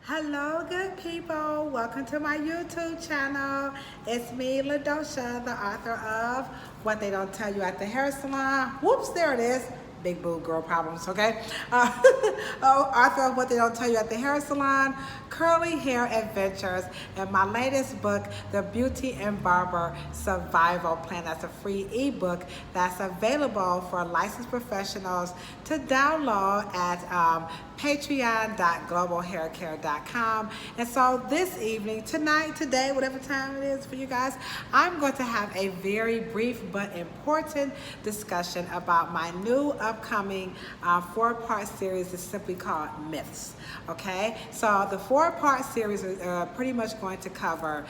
Hello, good people. Welcome to my YouTube channel. It's me, LaDosha, the author of What They Don't Tell You at the Hair Salon. Whoops, there it is. Big boob girl problems, okay? Author of What They Don't Tell You at the Hair Salon, Curly Hair Adventures, and my latest book, The Beauty and Barber Survival Plan. That's a free ebook that's available for licensed professionals to download at patreon.globalhaircare.com. And so this evening, tonight, today, whatever time it is for you guys, I'm going to have a very brief but important discussion about my new upcoming four-part series is simply called Myths. Okay, so the four-part series is pretty much going to cover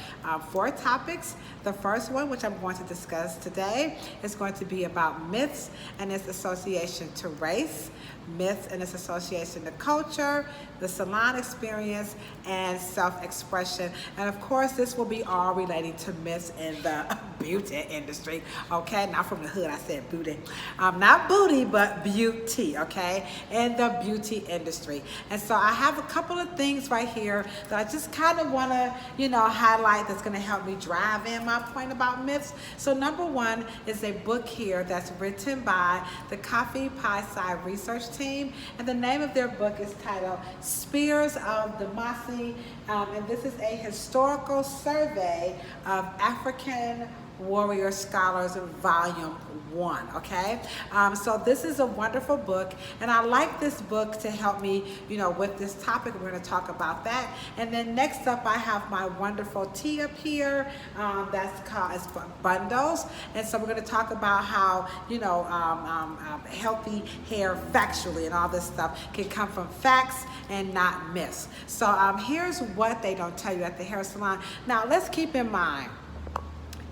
four topics. The first one, which I'm going to discuss today, is going to be about myths and its association to race, myths and its association to culture, the salon experience, and self-expression. And of course, this will be all relating to myths in the beauty industry. Okay, not from the hood, I said booty. Not booty, but beauty, okay, in the beauty industry. And so I have a couple of things right here that I just kind of want to, highlight that's going to help me drive in my point about myths. So number one is a book here that's written by the Coffee Pie Side Research Team, and the name of their book is titled Spears of Democracy, and this is a historical survey of African Warrior Scholars Volume 1, okay? So this is a wonderful book, and I like this book to help me, with this topic. We're going to talk about that. And then next up, I have my wonderful tea up here that's called Bundles. And so we're going to talk about how, healthy hair factually and all this stuff can come from facts and not myths. So here's what they don't tell you at the hair salon. Now, let's keep in mind,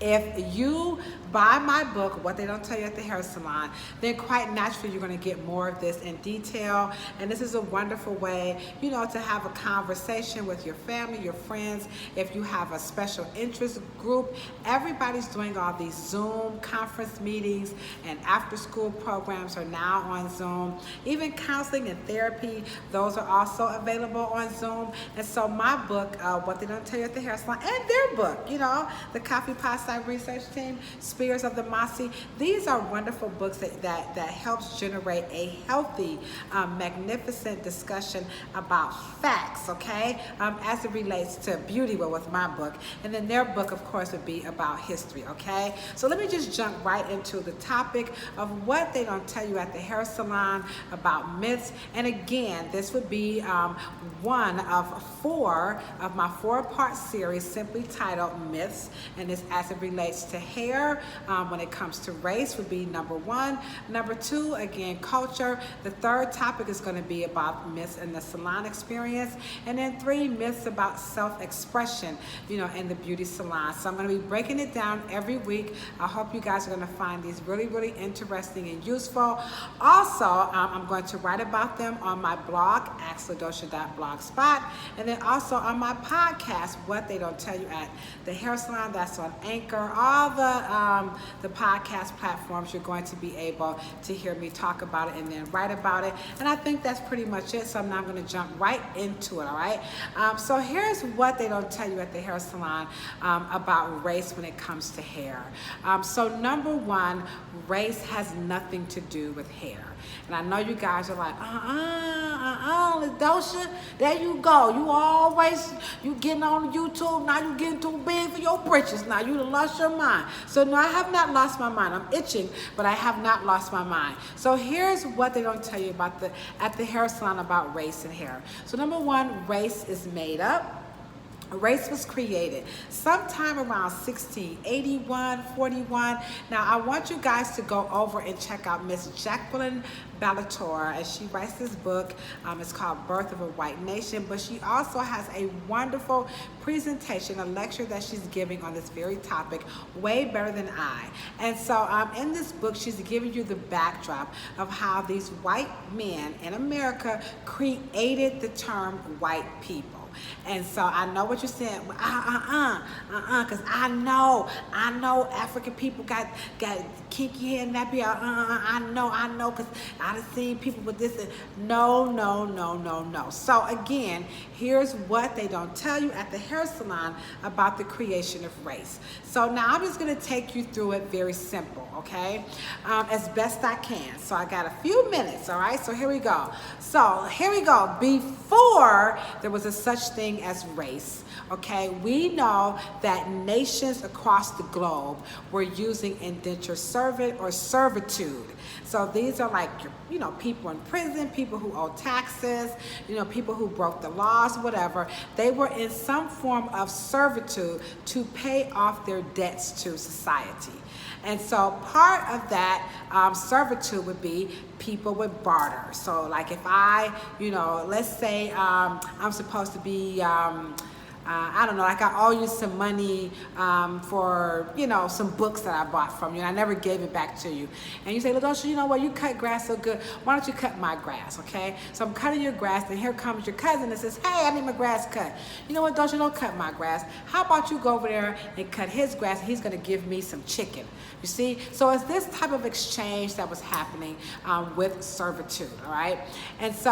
if you buy my book, What They Don't Tell You at the Hair Salon, then quite naturally you're going to get more of this in detail. And this is a wonderful way, to have a conversation with your family, your friends. If you have a special interest group, everybody's doing all these Zoom conference meetings, and after school programs are now on Zoom. Even counseling and therapy, those are also available on Zoom. And so my book, What They Don't Tell You at the Hair Salon, and their book, the Coffee Pie Side Research Team, Spears of the Mossy. These are wonderful books that helps generate a healthy, magnificent discussion about facts, okay, as it relates to beauty, well, with my book. And then their book, of course, would be about history, okay? So let me just jump right into the topic of what they don't tell you at the hair salon about myths. And again, this would be one of four of my four-part series simply titled Myths, and this as it relates to hair. When it comes to race would be number one. Number two, again, culture. The third topic is going to be about myths in the salon experience. And then three, myths about self-expression, in the beauty salon. So I'm going to be breaking it down every week. I hope you guys are going to find these really, really interesting and useful. Also, I'm going to write about them on my blog, axladosha.blogspot, and then also on my podcast, What They Don't Tell You at the Hair Salon. That's on Anchor, all the podcast platforms. You're going to be able to hear me talk about it and then write about it. And I think that's pretty much it. So I'm now going to jump right into it. All right. So here's what they don't tell you at the hair salon about race when it comes to hair. So number one, race has nothing to do with hair. And I know you guys are like, LaDosha, there you go. You getting on YouTube, now you getting too big for your britches. Now you done lost your mind. So no, I have not lost my mind. I'm itching, but I have not lost my mind. So here's what they don't tell you about at the hair salon about race and hair. So number one, race is made up. Race was created sometime around 1681, 41. Now, I want you guys to go over and check out Miss Jacqueline Bellator, as she writes this book. It's called Birth of a White Nation, but she also has a wonderful presentation, a lecture that she's giving on this very topic, way better than I. And so in this book, she's giving you the backdrop of how these white men in America created the term white people. And so I know what you're saying, because I know African people got kinky hair and nappy. I know, because I've seen people with this. No. So again, here's what they don't tell you at the hair salon about the creation of race. So now I'm just going to take you through it very simple, okay, as best I can. So I got a few minutes, all right? So here we go. Before there was a such thing as race, okay, we know that nations across the globe were using indentured servant or servitude. So these are like, people in prison, people who owe taxes, people who broke the laws, whatever. They were in some form of servitude to pay off their debts to society. And so part of that servitude would be people would barter. So like if I, let's say I'm supposed to be, I don't know, like I owe you some money for, some books that I bought from you and I never gave it back to you. And you say, LaDosha, you know what, you cut grass so good, why don't you cut my grass, okay? So I'm cutting your grass and here comes your cousin and says, hey, I need my grass cut. You know what, Dosha, don't cut my grass. How about you go over there and cut his grass and he's gonna give me some chicken. You see? So it's this type of exchange that was happening with servitude, all right? And so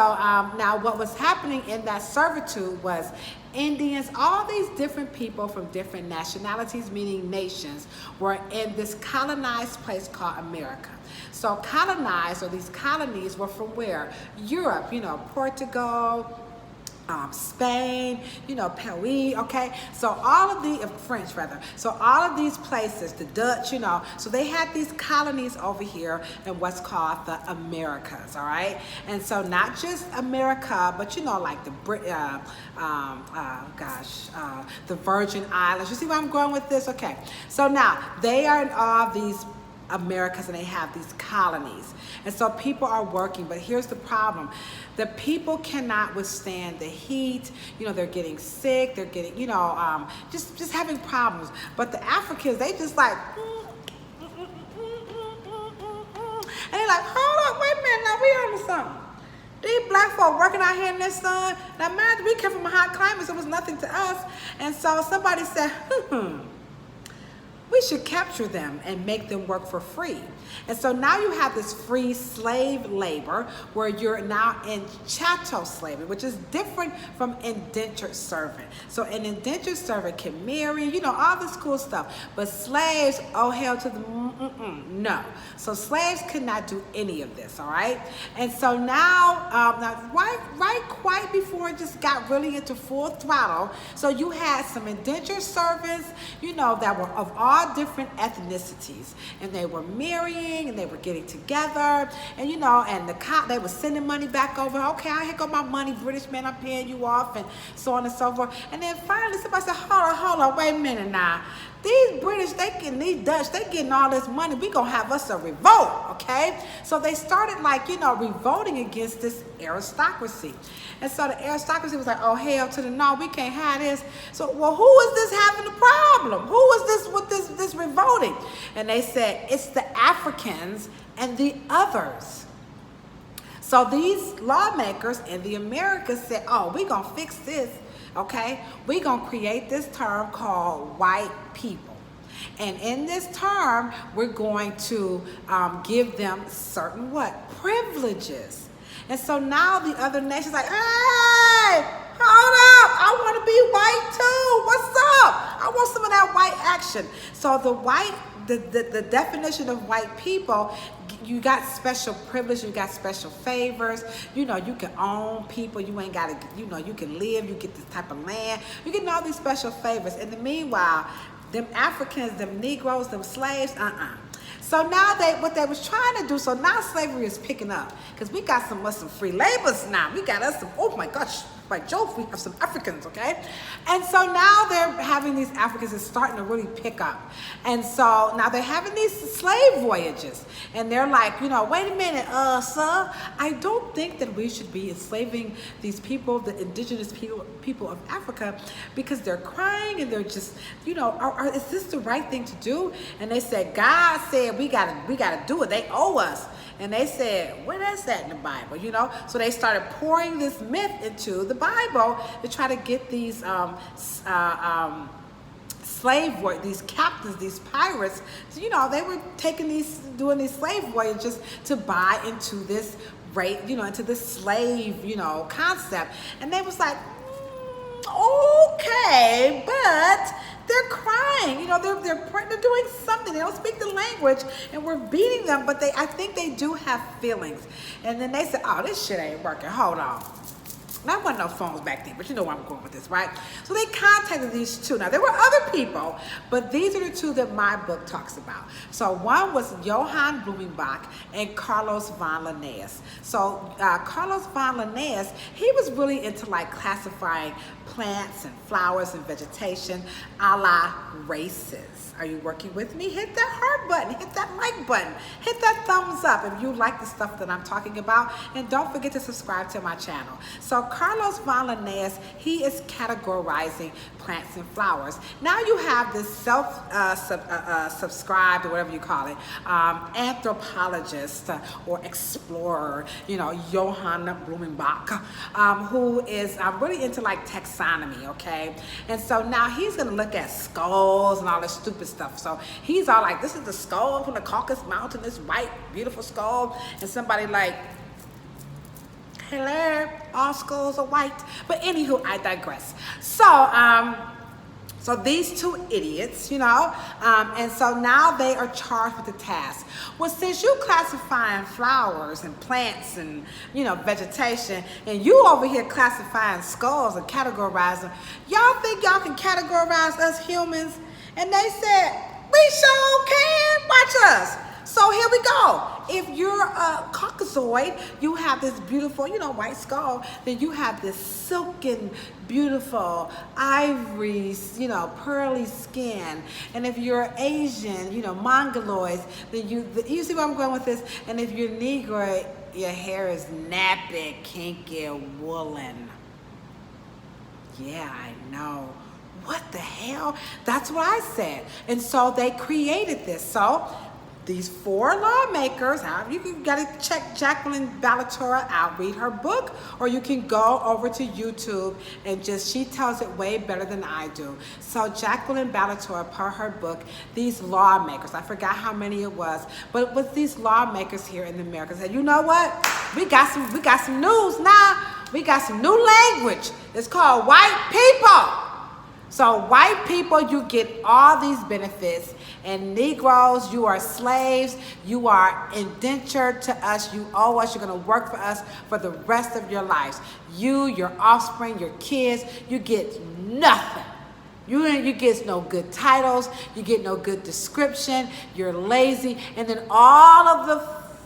now what was happening in that servitude was Indians, all these different people from different nationalities, meaning nations, were in this colonized place called America. So colonized, or these colonies, were from where? Europe, Portugal, Spain, Paris, okay? So all of the, French rather, so all of these places, the Dutch, so they had these colonies over here in what's called the Americas, all right? And so not just America, but like the the Virgin Islands. You see where I'm going with this? Okay. So now they are in all these Americas and they have these colonies. And so people are working, but here's the problem. The people cannot withstand the heat. They're getting sick. They're getting, just having problems. But the Africans, they just like, and they're like, hold up, wait a minute, now we on to something. These black folk working out here in this sun. Now, imagine we came from a hot climate, so it was nothing to us. And so somebody said, we should capture them and make them work for free. And so now you have this free slave labor where you're now in chattel slavery, which is different from indentured servant. So an indentured servant can marry, all this cool stuff. But slaves, oh hell to the no. So slaves could not do any of this, all right? And so now, right quite before it just got really into full throttle, so you had some indentured servants, that were of all different ethnicities, and they were marrying and they were getting together, and and they were sending money back over. Okay, here go my money, British man, I'm paying you off, and so on and so forth. And then finally somebody said, hold on, wait a minute now. These British, these Dutch, they getting all this money. We gonna have us a revolt, okay? So they started revolting against this aristocracy. And so the aristocracy was like, oh, hell to the no, we can't have this. So, well, who is this having the problem? Who is this with this revolting? And they said, it's the Africans and the others. So these lawmakers in the Americas said, oh, we gonna fix this. Okay, we're going to create this term called white people. And in this term, we're going to give them certain privileges. And so now the other nations like, hey, hold up, I want to be white too. What's up? I want some of that white action. So the definition of white people, you got special privilege, you got special favors, you can own people, you ain't got to, you can live, you get this type of land, you get all these special favors. In the meanwhile, them Africans, them Negroes, them slaves, So now what they was trying to do, so now slavery is picking up because we got some free labors now. We got us some, oh my gosh, by Jove, we have some Africans, okay? And so now they're having these Africans is starting to really pick up. And so now they're having these slave voyages. And they're like, wait a minute, sir, I don't think that we should be enslaving these people, the indigenous people of Africa, because they're crying and they're just, is this the right thing to do? And they said, God said we gotta do it. They owe us. And they said, where is that in the Bible? So they started pouring this myth myth into the Bible to try to get these slave work, these captains, these pirates, so, you know, they were doing these slave voyages to buy into this rate, you know, into this slave, you know, concept. And they was like, okay, but they're crying, you know, they're doing something. They don't speak the language, and we're beating them, but I think they do have feelings. And then they said, oh, this shit ain't working. Hold on. There wasn't no phones back then, but you know where I'm going with this, right? So they contacted these two. Now, there were other people, but these are the two that my book talks about. So one was Johann Blumenbach and Carlos von Linnaeus. So Carlos von Linnaeus, he was really into like classifying plants and flowers and vegetation a la races. Are you working with me? Hit that heart button, hit that like button, hit that thumbs up if you like the stuff that I'm talking about, and don't forget to subscribe to my channel. So Carlos von Linnaeus, he is categorizing plants and flowers. Now you have this subscribed, or whatever you call it, anthropologist or explorer, you know, Johann Blumenbach, who is really into like taxonomy, okay? And so now he's gonna look at skulls and all this stupid stuff. So he's all like, this is the skull from the Caucasus Mountain, this white, beautiful skull. And somebody like, hello, all skulls are white. But anywho, I digress. So these two idiots, you know, and so now they are charged with the task. Well, since you classifying flowers and plants and, you know, vegetation, and you over here classifying skulls and categorizing, y'all think y'all can categorize us humans? And they said, we sure can, watch us. So here we go. If you're a Caucasoid, you have this beautiful, you know, white skull, then you have this silken, beautiful, ivory, you know, pearly skin. And if you're Asian, you know, Mongoloids, then you see where I'm going with this? And if you're Negro, your hair is nappy, kinky, woolen. Yeah, I know. What the hell? That's what I said. And so they created this. So these four lawmakers, you gotta check Jacqueline Ballatora out, read her book, or you can go over to YouTube and she tells it way better than I do. So Jacqueline Ballatora, per her book, these lawmakers, I forgot how many it was, but with these lawmakers here in America said, you know what? We got some news now. We got some new language. It's called white people. So white people, you get all these benefits, and Negroes, you are slaves, you are indentured to us, you owe us, you're gonna work for us for the rest of your lives. You, your offspring, your kids, you get nothing. You get no good titles, you get no good description, you're lazy, and then all of the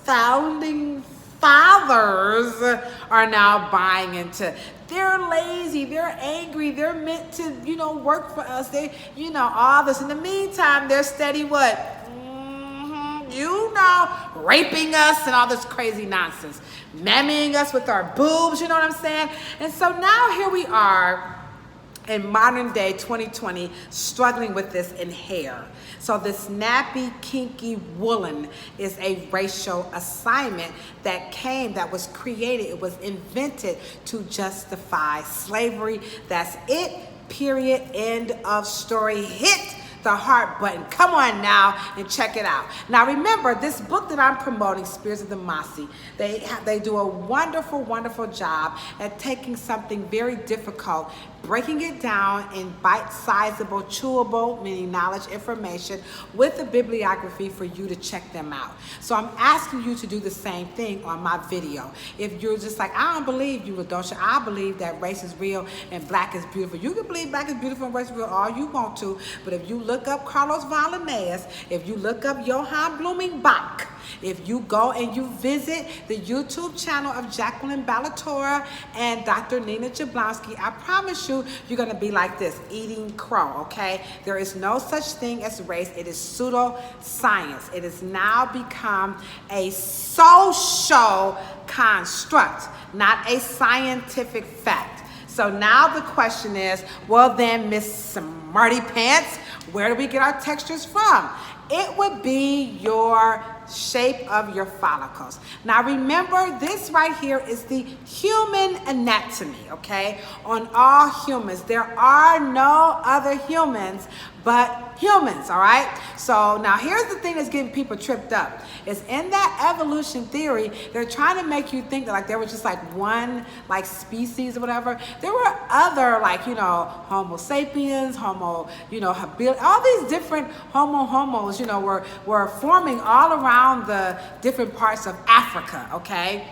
founding fathers are now buying into. They're lazy, they're angry, they're meant to, you know, work for us. They, you know, all this. In the meantime, they're steady what? You know, raping us and all this crazy nonsense. Mammying us with our boobs, you know what I'm saying? And so now here we are in modern day 2020 struggling with this in hair. So this nappy, kinky woolen is a racial assignment that was created, it was invented to justify slavery. That's it, period, end of story. Hit the heart button. Come on now and check it out. Now remember, this book that I'm promoting, Spears of the Mossy, they do a wonderful, wonderful job at taking something very difficult, breaking it down in bite-sizable, chewable, meaning knowledge, information, with a bibliography for you to check them out. So I'm asking you to do the same thing on my video. If you're just like, I don't believe you, Adosha, I believe that race is real and black is beautiful. You can believe black is beautiful and race is real all you want to, but if you look up Carlos von Linnaeus, if you look up Johann Blumenbach, if you go and you visit the YouTube channel of Jacqueline Ballatora and Dr. Nina Jablonski, I promise you, you're gonna be like this, eating crow, okay? There is no such thing as race. It is pseudoscience. It has now become a social construct, not a scientific fact. So now the question is, well then, Miss Smarty Pants, where do we get our textures from? It would be your shape of your follicles. Now remember, this right here is the human anatomy, okay? On all humans. There are no other humans but humans, all right? So now here's the thing that's getting people tripped up. Is in that evolution theory, they're trying to make you think that like there was just like one like species or whatever. There were other like, you know, Homo sapiens, Homo, you know, habilis, all these different homos, you know, were forming all around the different parts of Africa, okay?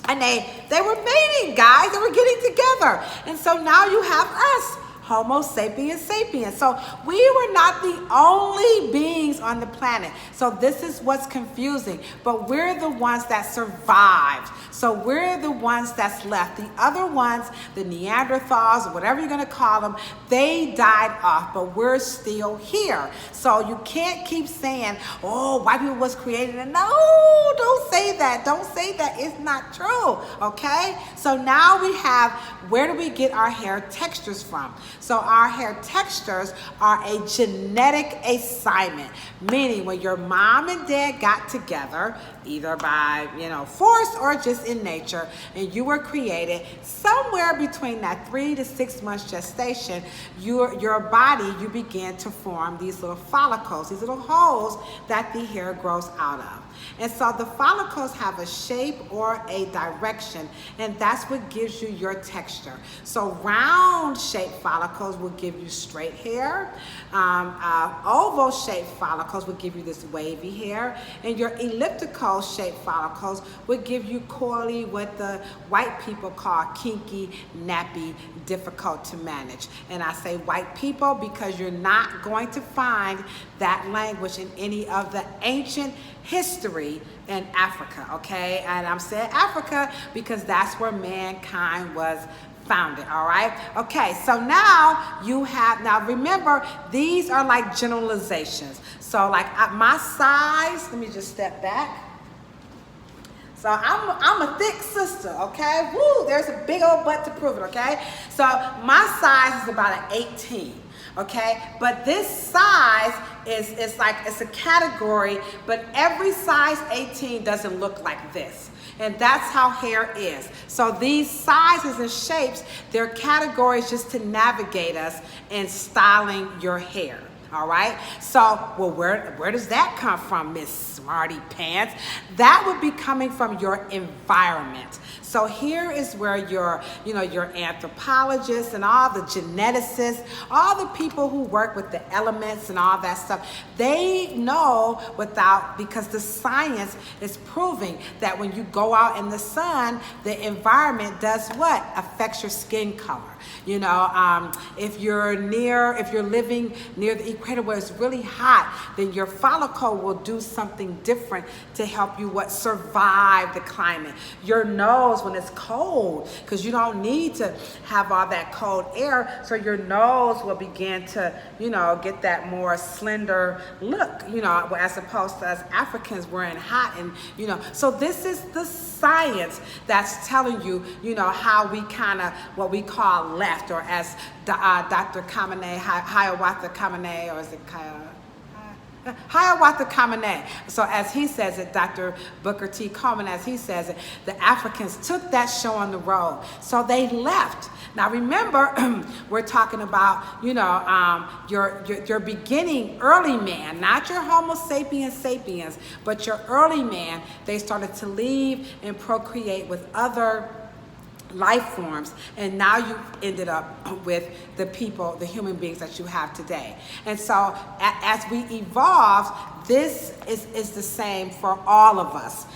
And they were mating, guys. They were getting together. And so now you have us, Homo sapiens sapiens. So we were not the only beings on the planet. So this is what's confusing. But we're the ones that survived. So we're the ones that's left. The other ones, the Neanderthals, or whatever you're going to call them, they died off. But we're still here. So you can't keep saying, oh, white people was created. And no, don't say that. Don't say that. It's not true. Okay? So now we have, where do we get our hair textures from? So our hair textures are a genetic assignment, meaning when your mom and dad got together, either by, you know, force or just in nature, and you were created somewhere between that 3 to 6 months gestation, your body, you began to form these little follicles, these little holes that the hair grows out of. And so the follicles have a shape or a direction, and that's what gives you your texture. So round shaped follicles will give you straight hair. Oval shaped follicles will give you this wavy hair, and your elliptical shaped follicles would give you coily, what the white people call kinky, nappy, difficult to manage. And I say white people because you're not going to find that language in any of the ancient history in Africa, okay? And I'm saying Africa because that's where mankind was founded, all right? Okay, so now you have, now remember, these are like generalizations. So like my size, let me just step back. So I'm a thick sister, okay? Woo, there's a big old butt to prove it, okay? So my size is about an 18. Okay, but this size is like, it's a category, but every size 18 doesn't look like this. And that's how hair is. So these sizes and shapes, they're categories just to navigate us in styling your hair. All right, so well, where does that come from, Miss Smarty Pants? That would be coming from your environment. So here is where your anthropologists and all the geneticists, all the people who work with the elements and all that stuff, they know because the science is proving that when you go out in the sun, the environment does what? Affects your skin color. You know, if you're living near the equator where it's really hot, then your follicle will do something different to help you survive the climate. Your nose when it's cold, because you don't need to have all that cold air, so your nose will begin to, you know, get that more slender look, you know, as opposed to us Africans wearing hot and, you know. So this is the science that's telling you, you know, how we kind of, what we call left, or as Dr. Kamene, Hiawatha Kamene, or is it Hiawatha Kamene. So as he says it, Dr. Booker T. Coleman, as he says it, the Africans took that show on the road. So they left. Now remember, we're talking about, you know, your beginning early man, not your Homo sapiens sapiens, but your early man. They started to leave and procreate with other life forms, and now you ended up with the people, the human beings that you have today. And so as we evolve, this is the same for all of us.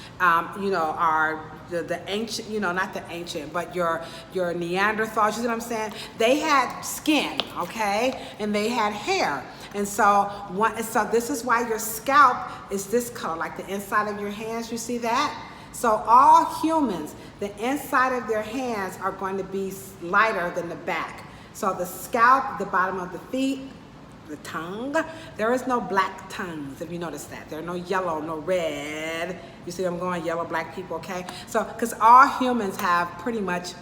You know, the ancient, you know, not the ancient, but your Neanderthals, you see what I'm saying? They had skin, okay? And they had hair. And so this is why your scalp is this color, like the inside of your hands, you see that? So all humans, the inside of their hands are going to be lighter than the back. So the scalp, the bottom of the feet, the tongue, there is no black tongues, if you notice that. There are no yellow, no red. You see I'm going, yellow, black people, okay? So, because all humans have pretty much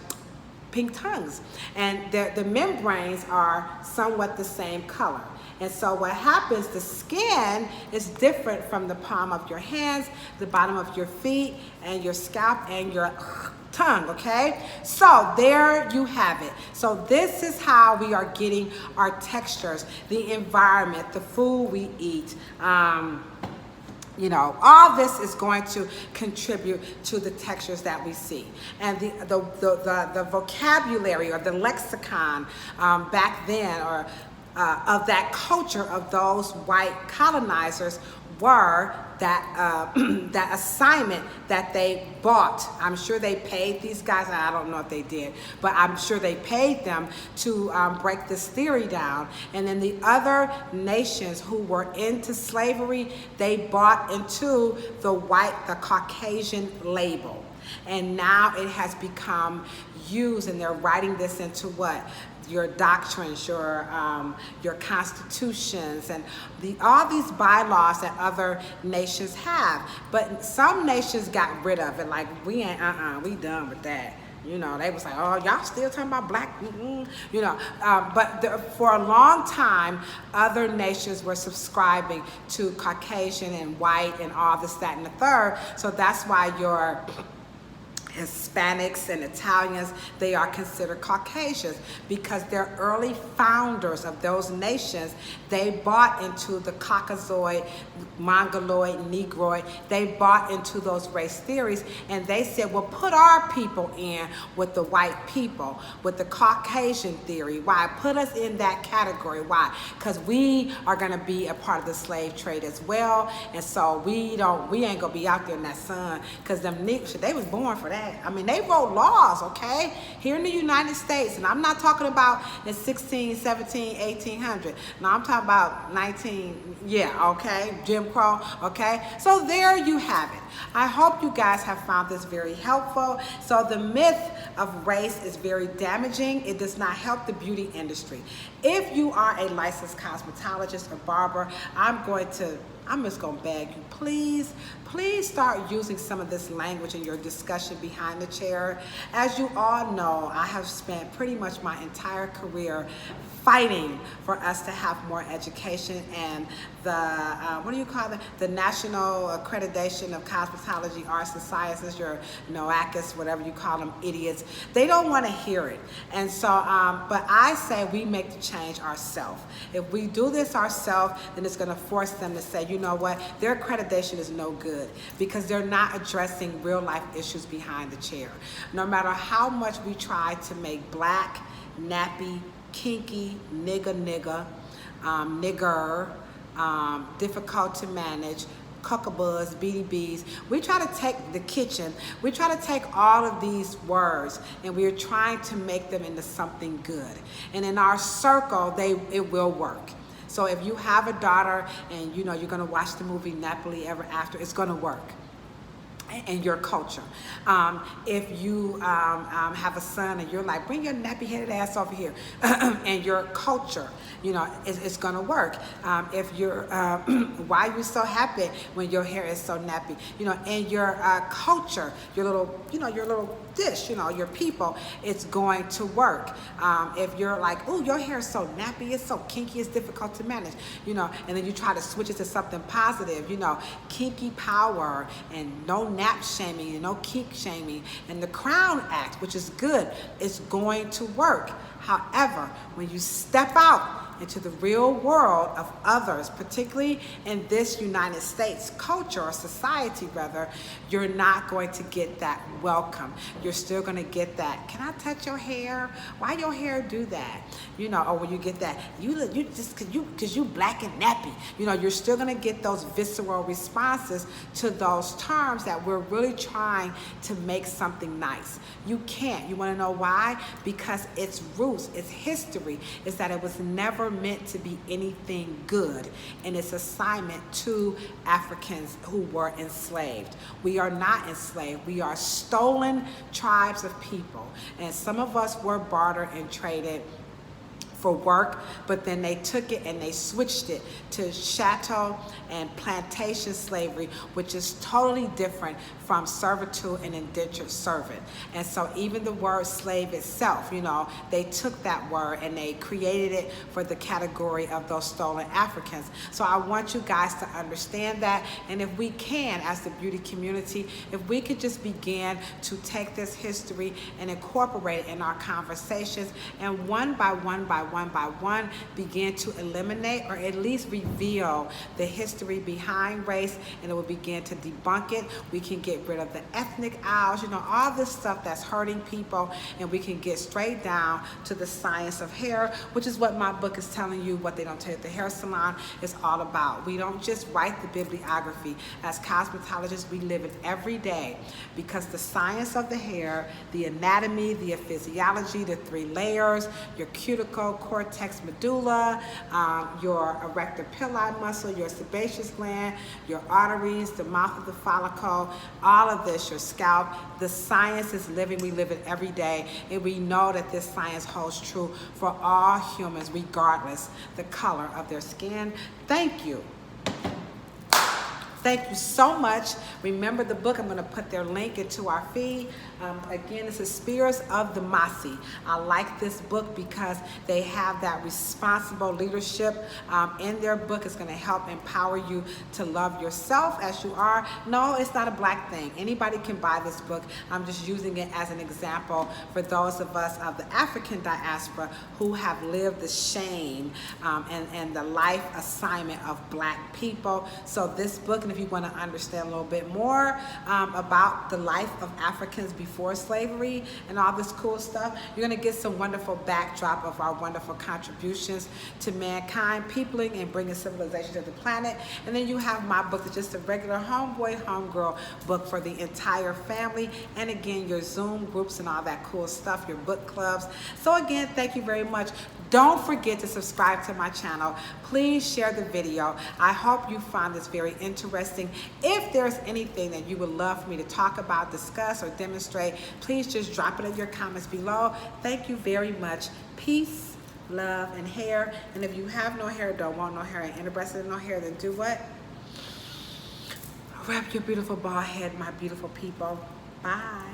pink tongues. And the membranes are somewhat the same color. And so what happens, the skin is different from the palm of your hands, the bottom of your feet, and your scalp and your tongue, okay? So there you have it. So this is how we are getting our textures, the environment, the food we eat, you know, all this is going to contribute to the textures that we see. And the vocabulary or the lexicon back then, or of that culture of those white colonizers, were that that assignment that they bought. I'm sure they paid these guys, and I don't know if they did, but I'm sure they paid them to break this theory down. And then the other nations who were into slavery, they bought into the Caucasian label. And now it has become used, and they're writing this into what? Your doctrines, your constitutions, and all these bylaws that other nations have. But some nations got rid of it, like we ain't, we done with that. You know, they was like, oh, y'all still talking about black, you know. For a long time, other nations were subscribing to Caucasian and white and all this, that, and the third. So that's why your Hispanics and Italians, they are considered Caucasians, because they're early founders of those nations. They bought into the Caucasoid, Mongoloid, Negroid. They bought into those race theories, and they said, well, put our people in with the white people, with the Caucasian theory. Why? Put us in that category. Why? Because we are going to be a part of the slave trade as well, and so we ain't gonna be out there in that sun, because them niggas, they was born for that. I mean, they wrote laws, okay, here in the United States, and I'm not talking about in 16, 17, 1800. No, I'm talking about 19, yeah, okay, Jim Crow, okay. So there you have it. I hope you guys have found this very helpful. So the myth of race is very damaging. It does not help the beauty industry. If you are a licensed cosmetologist or barber, I'm just gonna beg you, please start using some of this language in your discussion behind the chair. As you all know, I have spent pretty much my entire career fighting for us to have more education, and the, what do you call it? The National Accreditation of Cosmetology, Arts and Sciences, your NOACs, whatever you call them, idiots. They don't want to hear it. And so, but I say we make the change ourselves. If we do this ourselves, then it's going to force them to say, you know what, their accreditation is no good, because they're not addressing real life issues behind the chair. No matter how much we try to make black, nappy, kinky, nigger, difficult to manage, cuckabuzz, BDBs. We try to take the kitchen, we try to take all of these words, and we're trying to make them into something good. And in our circle, it will work. So if you have a daughter and you know you're gonna watch the movie Nappily Ever After, it's gonna work. And your culture. If you have a son and you're like, bring your nappy-headed ass over here, and your culture, you know, it's gonna work. If you're, why are you so happy when your hair is so nappy? You know, and your culture, your little, you know, your little dish, you know, your people, it's going to work. If you're like, oh, your hair is so nappy, it's so kinky, it's difficult to manage, you know, and then you try to switch it to something positive, you know, kinky power and no nap shaming and no kink shaming, and the Crown Act, which is good, is going to work. However, when you step out into the real world of others, particularly in this United States culture or society rather, you're not going to get that welcome. You're still going to get that, can I touch your hair? Why your hair do that? You know, or when you get that, you just because you black and nappy, you know, you're still going to get those visceral responses to those terms that we're really trying to make something nice. You can't. You want to know why? Because its roots, its history is that it was never meant to be anything good in its assignment to Africans who were enslaved. We are not enslaved. We are stolen tribes of people, and some of us were bartered and traded for work, but then they took it and they switched it to chattel and plantation slavery, which is totally different from servitude and indentured servant. And so even the word slave itself, you know, they took that word and they created it for the category of those stolen Africans. So I want you guys to understand that, and if we can, as the beauty community, if we could just begin to take this history and incorporate it in our conversations, and one by one begin to eliminate or at least reveal the history behind race, and it will begin to debunk it. We can get rid of the ethnic aisles, you know, all this stuff that's hurting people, and we can get straight down to the science of hair, which is what my book is telling you. What they don't tell you at the hair salon is all about. We don't just write the bibliography. As cosmetologists, we live it every day, because the science of the hair, the anatomy, the physiology, the 3 layers, your cuticle, cortex, medulla, your erector pili muscle, your sebaceous gland, your arteries, the mouth of the follicle, all of this, your scalp, the science is living. We live it every day, and we know that this science holds true for all humans, regardless the color of their skin. Thank you. Thank you so much. Remember the book, I'm going to put their link into our feed. Again, this is Spears of the Masi. I like this book because they have that responsible leadership in their book. It's going to help empower you to love yourself as you are. No, it's not a black thing. Anybody can buy this book. I'm just using it as an example for those of us of the African diaspora who have lived the shame and the life assignment of black people. So this book, and if you want to understand a little bit more about the life of Africans before slavery and all this cool stuff, you're going to get some wonderful backdrop of our wonderful contributions to mankind, peopling and bringing civilization to the planet. And then you have my book, that's just a regular homeboy, homegirl book for the entire family. And again, your Zoom groups and all that cool stuff, your book clubs. So again, thank you very much. Don't forget to subscribe to my channel. Please share the video. I hope you found this very interesting. If there's anything that you would love for me to talk about, discuss, or demonstrate, please just drop it in your comments below. Thank you very much. Peace, love, and hair. And if you have no hair, don't want no hair, and interested in no hair, then do what? Wrap your beautiful bald head, my beautiful people. Bye.